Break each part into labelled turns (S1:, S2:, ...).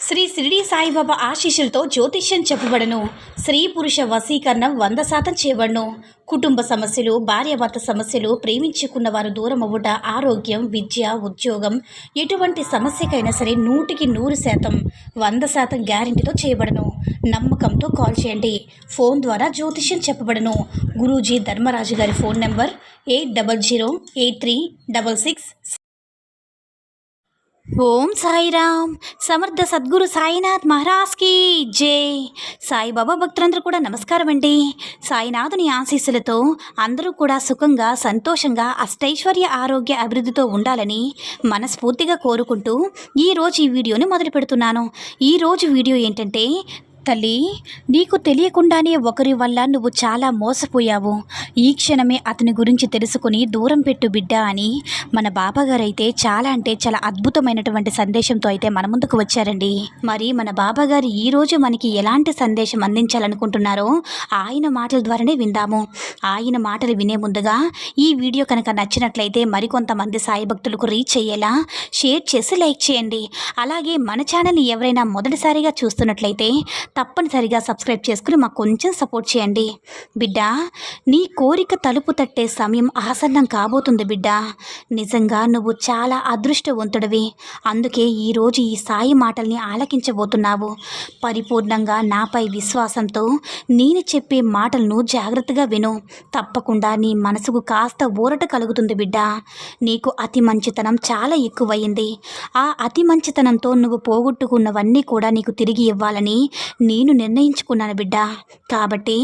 S1: శ్రీ షిరిడి సాయిబాబా ఆశీస్సులతో జ్యోతిష్యం చెప్పబడను. స్త్రీ పురుష వశీకరణం 100% చేయబడను. కుటుంబ సమస్యలు, భార్యాభర్త సమస్యలు, ప్రేమించుకున్న వారు దూరం అవ్వట, ఆరోగ్యం, విద్య, ఉద్యోగం, ఎటువంటి సమస్యకైనా సరే 100% 100% గ్యారెంటీతో చేయబడను. నమ్మకంతో కాల్ చేయండి. ఫోన్ ద్వారా జ్యోతిష్యం చెప్పబడను. గురూజీ ధర్మరాజు గారి ఫోన్ నెంబర్ 80083666. ఓం సాయిరామ్. సమర్థ సద్గురు సాయినాథ్ మహారాజ్కి జై. సాయిబాబా భక్తులందరూ కూడా నమస్కారం అండి. సాయినాథుని ఆశీస్సులతో అందరూ కూడా సుఖంగా, సంతోషంగా, అష్టైశ్వర్య, ఆరోగ్య, అభివృద్ధితో ఉండాలని మనస్ఫూర్తిగా కోరుకుంటూ ఈరోజు ఈ వీడియోని మొదలు పెడుతున్నాను. ఈరోజు వీడియో ఏంటంటే, తల్లి, నీకు తెలియకుండానే ఒకరి వల్ల నువ్వు చాలా మోసపోయావు. ఈ క్షణమే అతని గురించి తెలుసుకుని దూరం పెట్టు బిడ్డ అని మన బాబాగారు అయితే చాలా అంటే చాలా అద్భుతమైనటువంటి సందేశంతో అయితే మన ముందుకు వచ్చారండి. మరి మన బాబాగారు ఈరోజు మనకి ఎలాంటి సందేశం అందించాలనుకుంటున్నారో ఆయన మాటల ద్వారానే విందాము. ఆయన మాటలు వినే ముందుగా ఈ వీడియో కనుక నచ్చినట్లయితే మరికొంతమంది సాయి భక్తులకు రీచ్ అయ్యేలా షేర్ చేసి లైక్ చేయండి. అలాగే మన ఛానల్ని ఎవరైనా మొదటిసారిగా చూస్తున్నట్లయితే తప్పనిసరిగా సబ్స్క్రైబ్ చేసుకుని మాకు కొంచెం సపోర్ట్ చేయండి. బిడ్డ, నీ కోరిక తలుపు తట్టే సమయం ఆసన్నం కాబోతుంది బిడ్డ. నిజంగా నువ్వు చాలా అదృష్టవంతుడివి. అందుకే ఈరోజు ఈ సాయి మాటల్ని ఆలకించబోతున్నావు. పరిపూర్ణంగా నాపై విశ్వాసంతో నేను చెప్పే మాటలను జాగ్రత్తగా విను. తప్పకుండా నీ మనసుకు కాస్త ఊరట కలుగుతుంది బిడ్డ. నీకు అతి మంచితనం చాలా ఎక్కువయింది. ఆ అతి మంచితనంతో నువ్వు పోగొట్టుకున్నవన్నీ కూడా నీకు తిరిగి ఇవ్వాలని నేను నిర్ణయించుకున్నాను బిడ్డ. కాబట్టి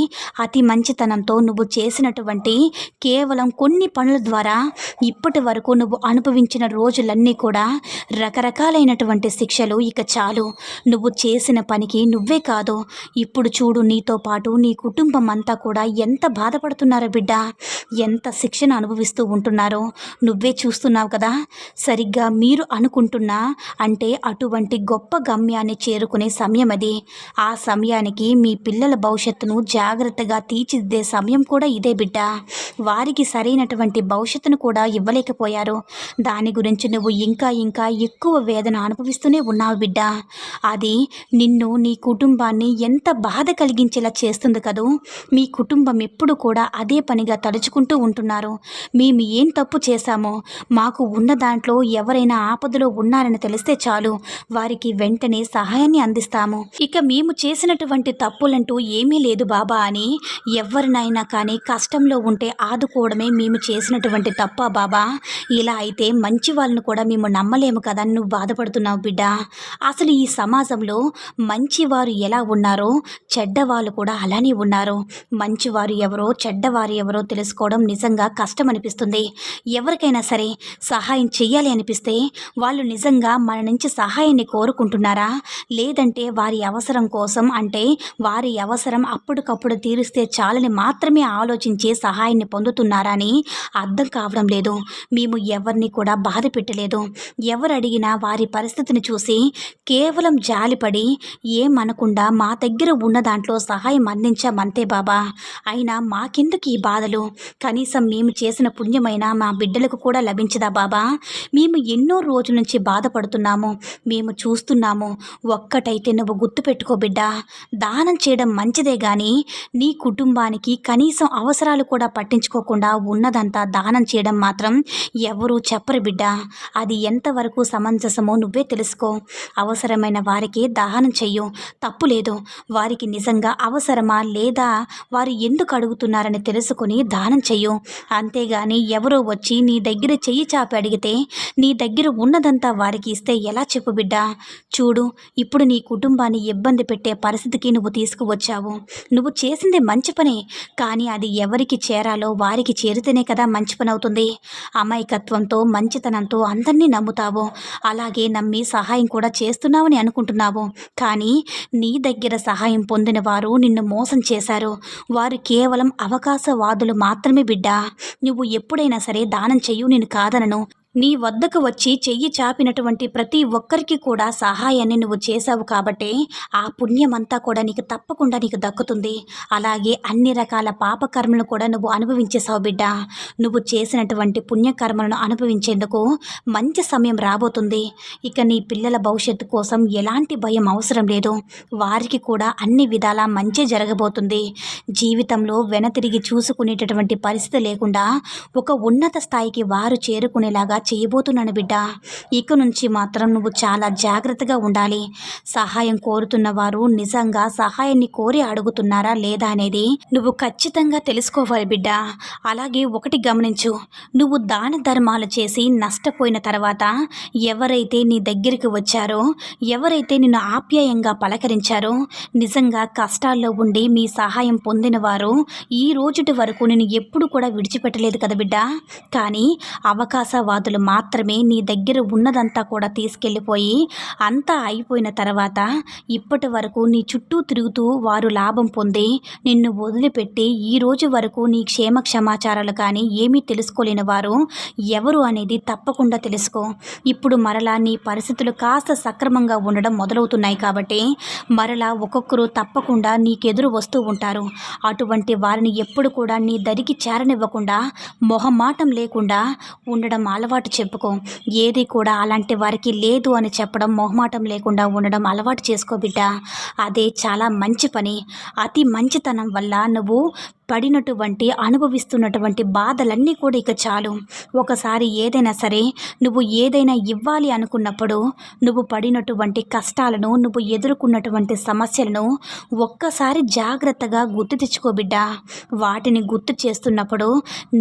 S1: అతి మంచితనంతో నువ్వు చేసినటువంటి కేవలం కొన్ని పనుల ద్వారా ఇప్పటి వరకు నువ్వు అనుభవించిన రోజులన్నీ కూడా రకరకాలైనటువంటి శిక్షలు ఇక చాలు. నువ్వు చేసిన పనికి నువ్వే కాదు, ఇప్పుడు చూడు నీతో పాటు నీ కుటుంబం అంతా కూడా ఎంత బాధపడుతున్నారో బిడ్డ, ఎంత శిక్షను అనుభవిస్తూ ఉంటున్నారో నువ్వే చూస్తున్నావు కదా. సరిగ్గా మీరు అనుకుంటున్నా అంటే అటువంటి గొప్ప గమ్యాన్ని చేరుకునే సమయం అది. ఆ సమయానికి మీ పిల్లల భవిష్యత్తును జాగ్రత్తగా తీర్చిదిద్దే సమయం కూడా ఇదే బిడ్డ. వారికి సరైనటువంటి భవిష్యత్తును కూడా ఇవ్వలేకపోయారు. దాని గురించి నువ్వు ఇంకా ఇంకా ఎక్కువ వేదన అనుభవిస్తూనే ఉన్నావు బిడ్డ. అది నిన్ను, నీ కుటుంబాన్ని ఎంత బాధ కలిగించేలా చేస్తుంది కదూ. మీ కుటుంబం ఎప్పుడు కూడా అదే పనిగా తలుచుకుంటూ ఉంటున్నారు. మేము ఏం తప్పు చేశామో, మాకు ఉన్న దాంట్లో ఎవరైనా ఆపదలో ఉన్నారని తెలిస్తే చాలు వారికి వెంటనే సహాయాన్ని అందిస్తాము. ఇక మేము చేసినటువంటి తప్పులంటూ ఏమీ లేదు బాబా అని ఎవరినైనా కానీ కష్టంలో ఉంటే ఆదుకోవడమే మేము చేసినటువంటి తప్ప బాబా. ఇలా అయితే మంచి వాళ్ళను కూడా మేము నమ్మలేము కదా నువ్వు బాధపడుతున్నావు బిడ్డ. అసలు ఈ సమాజంలో మంచివారు ఎలా ఉన్నారో చెడ్డవాళ్ళు కూడా అలానే ఉన్నారు. మంచివారు ఎవరో చెడ్డవారు ఎవరో తెలుసుకోవడం నిజంగా కష్టం అనిపిస్తుంది. ఎవరికైనా సరే సహాయం చెయ్యాలి అనిపిస్తే వాళ్ళు నిజంగా మన నుంచి సహాయాన్ని కోరుకుంటున్నారా, లేదంటే వారి అవసరం కోసం, అంటే వారి అవసరం అప్పటికప్పుడు తీరిస్తే చాలని మాత్రమే ఆలోచించి సహాయాన్ని పొందుతున్నారా అని అర్థం కావడం లేదు. మేము ఎవరిని కూడా బాధ పెట్టలేదు. ఎవరు అడిగినా వారి పరిస్థితిని చూసి కేవలం జాలిపడి ఏమనకుండా మా దగ్గర ఉన్న దాంట్లో సహాయం అందించామంతే బాబా. అయినా మాకెందుకు ఈ బాధలు? కనీసం మేము చేసిన పుణ్యమైన మా బిడ్డలకు కూడా లభించదా బాబా? మేము ఎన్నో రోజుల నుంచి బాధపడుతున్నాము, మేము చూస్తున్నాము. ఒక్కటైతే నువ్వు గుర్తుపెట్టుకో బిడ్డ, దానం చేయడం మంచిదే కానీ నీ కుటుంబానికి కనీసం అవసరాలు కూడా పట్టించుకోకుండా ఉన్నదంతా దానం చేయడం మాత్రం ఎవరూ చెప్పరు బిడ్డ. అది ఎంతవరకు సమంజసమో నువ్వే తెలుసుకో. అవసరమైన వారికి దానం చెయ్యు, తప్పు లేదు. వారికి నిజంగా అవసరమా లేదా, వారు ఎందుకు అడుగుతున్నారని తెలుసుకుని దానం చెయ్యు. అంతేగాని ఎవరో వచ్చి నీ దగ్గర చెయ్యి చాపి అడిగితే నీ దగ్గర ఉన్నదంతా వారికి ఇస్తే ఎలా చెప్పు బిడ్డ. చూడు, ఇప్పుడు నీ కుటుంబాన్ని ఇబ్బంది పెట్టే పరిస్థితికి నువ్వు తీసుకువచ్చావు. నువ్వు చేసింది మంచి పనే, కానీ అది ఎవరికి చేరాలో వారికి చేరితేనే కదా మంచి పని అవుతుంది. అమాయకత్వంతో, మంచితనంతో అందరినీ నమ్ముతావు. అలాగే నమ్మి సహాయం కూడా చేస్తున్నావని అనుకుంటున్నావు. కానీ నీ దగ్గర సహాయం పొందిన వారు నిన్ను మోసం చేశారు. వారు కేవలం అవకాశవాదులు మాత్రమే బిడ్డ. నువ్వు ఎప్పుడైనా సరే దానం చెయ్యు, నేను కాదనను. నీ వద్దకు వచ్చి చెయ్యి చాపినటువంటి ప్రతి ఒక్కరికి కూడా సహాయాన్ని నువ్వు చేశావు కాబట్టే ఆ పుణ్యమంతా కూడా నీకు తప్పకుండా నీకు దక్కుతుంది. అలాగే అన్ని రకాల పాపకర్మలను కూడా నువ్వు అనుభవించేశావు బిడ్డ. నువ్వు చేసినటువంటి పుణ్యకర్మలను అనుభవించేందుకు మంచి సమయం రాబోతుంది. ఇక నీ పిల్లల భవిష్యత్తు కోసం ఎలాంటి భయం అవసరం లేదు. వారికి కూడా అన్ని విధాలా మంచి జరగబోతుంది. జీవితంలో వెనతిరిగి చూసుకునేటటువంటి పరిస్థితి లేకుండా ఒక ఉన్నత స్థాయికి వారు చేరుకునేలాగా చేయబోతున్నాను బిడ్డ. ఇక నుంచి మాత్రం నువ్వు చాలా జాగ్రత్తగా ఉండాలి. సహాయం కోరుతున్న వారు నిజంగా సహాయాన్ని కోరి అడుగుతున్నారా లేదా అనేది నువ్వు ఖచ్చితంగా తెలుసుకోవాలి బిడ్డ. అలాగే ఒకటి గమనించు, నువ్వు దాన ధర్మాలు చేసి నష్టపోయిన తర్వాత ఎవరైతే నీ దగ్గరికి వచ్చారో, ఎవరైతే నిన్ను ఆప్యాయంగా పలకరించారో, నిజంగా కష్టాల్లో ఉండి మీ సహాయం పొందిన వారు ఈ రోజుటి వరకు నేను ఎప్పుడు కూడా విడిచిపెట్టలేదు కదా బిడ్డ. కానీ అవకాశవాదులు మాత్రమే నీ దగ్గర ఉన్నదంతా కూడా తీసుకెళ్ళిపోయి అంతా అయిపోయిన తర్వాత ఇప్పటి వరకు నీ చుట్టూ తిరుగుతూ వారు లాభం పొంది నిన్ను వదిలిపెట్టి ఈ రోజు వరకు నీ క్షేమ క్షమాచారాలు కానీ ఏమీ తెలుసుకోలేని వారు ఎవరు అనేది తప్పకుండా తెలుసుకో. ఇప్పుడు మరలా నీ పరిస్థితులు కాస్త సక్రమంగా ఉండడం మొదలవుతున్నాయి కాబట్టి మరలా ఒక్కొక్కరు తప్పకుండా నీకెదురు వస్తూ ఉంటారు. అటువంటి వారిని ఎప్పుడు కూడా నీ దరికి చేరనివ్వకుండా మొహమాటం లేకుండా ఉండడం అలవాటు చెప్పుకో. ఏది కూడా అలాంటి వారికి లేదు అని చెప్పడం, మొహమాటం లేకుండా ఉండడం అలవాటు చేసుకో బిడ్డ. అదే చాలా మంచి పని. అతి మంచితనం వల్ల నువ్వు పడినటువంటి అనుభవిస్తున్నటువంటి బాధలన్నీ కూడా ఇక చాలు. ఒకసారి ఏదైనా సరే నువ్వు ఏదైనా ఇవ్వాలి అనుకున్నప్పుడు నువ్వు పడినటువంటి కష్టాలను, నువ్వు ఎదుర్కొన్నటువంటి సమస్యలను ఒక్కసారి జాగ్రత్తగా గుర్తు తెచ్చుకో బిడ్డ. వాటిని గుర్తు చేస్తున్నప్పుడు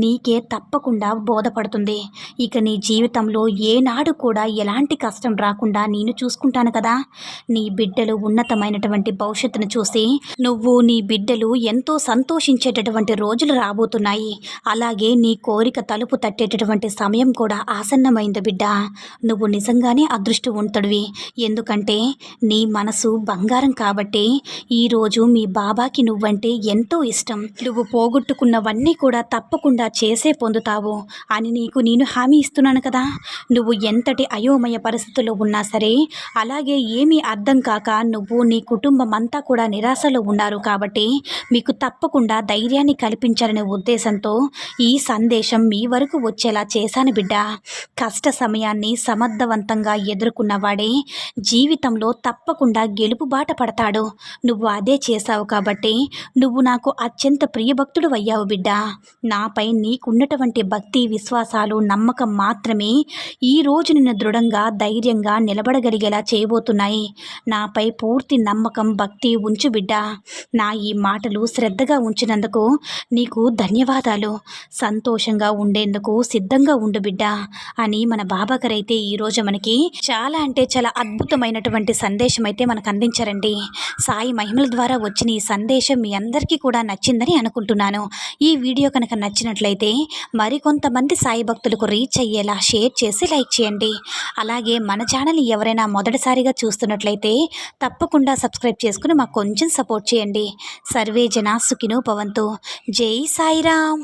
S1: నీకే తప్పకుండా బోధపడుతుంది. ఇక నీ జీవితంలో ఏనాడు కూడా ఎలాంటి కష్టం రాకుండా నేను చూసుకుంటాను కదా. నీ బిడ్డలు ఉన్నతమైనటువంటి భవిష్యత్తును చూసి నువ్వు, నీ బిడ్డలు ఎంతో సంతోషించేటటువంటి రోజులు రాబోతున్నాయి. అలాగే నీ కోరిక తలుపు తట్టేటటువంటి సమయం కూడా ఆసన్నమైంది బిడ్డ. నువ్వు నిజంగానే అదృష్టవంతుడివి. ఎందుకంటే నీ మనసు బంగారం కాబట్టి ఈరోజు మీ బాబాకి నువ్వంటే ఎంతో ఇష్టం. నువ్వు పోగొట్టుకున్నవన్నీ కూడా తప్పకుండా చేసే పొందుతావు అని నీకు నేను హామీ ఇస్తున్నాను కదా. నువ్వు ఎంతటి అయోమయ పరిస్థితుల్లో ఉన్నా సరే, అలాగే ఏమీ అర్థం కాక నువ్వు, నీ కుటుంబం అంతా కూడా నిరాశలో ఉన్నారు కాబట్టి మీకు తప్పకుండా ధైర్యాన్ని కల్పించాలనే ఉద్దేశంతో ఈ సందేశం మీ వరకు వచ్చేలా చేశాను బిడ్డ. కష్ట సమయాన్ని సమర్థవంతంగా ఎదుర్కొన్నవాడే జీవితంలో తప్పకుండా గెలుపు బాట పడతాడు. నువ్వు అదే చేశావు కాబట్టి నువ్వు నాకు అత్యంత ప్రియభక్తుడు అయ్యావు బిడ్డ. నాపై నీకున్నటువంటి భక్తి, విశ్వాసాలు, నమ్మకం మాత్రమే ఈరోజు నిన్ను దృఢంగా, ధైర్యంగా నిలబడగలిగేలా చేయబోతున్నాయి. నాపై పూర్తి నమ్మకం, భక్తి ఉంచు బిడ్డ. నా ఈ మాటలు శ్రద్ధగా ఉంచినందుకు నీకు ధన్యవాదాలు. సంతోషంగా ఉండేందుకు సిద్ధంగా ఉండు బిడ్డ అని మన బాబాగారు అయితే ఈరోజు మనకి చాలా అంటే చాలా అద్భుతమైనటువంటి సందేశం అయితే మనకు అందించారండి. సాయి మహిమల ద్వారా వచ్చిన ఈ సందేశం మీ అందరికీ కూడా నచ్చిందని అనుకుంటున్నాను. ఈ వీడియో కనుక నచ్చినట్లయితే మరికొంతమంది సాయి భక్తులకు రీచ్ అయ్యేలా షేర్ చేసి లైక్ చేయండి. అలాగే మన ఛానల్ ఎవరైనా మొదటిసారిగా చూస్తున్నట్లయితే తప్పకుండా సబ్స్క్రైబ్ చేసుకుని మాకు కొంచెం సపోర్ట్ చేయండి. సర్వే జనా సుఖినో భవంతు. జై సాయిరామ్.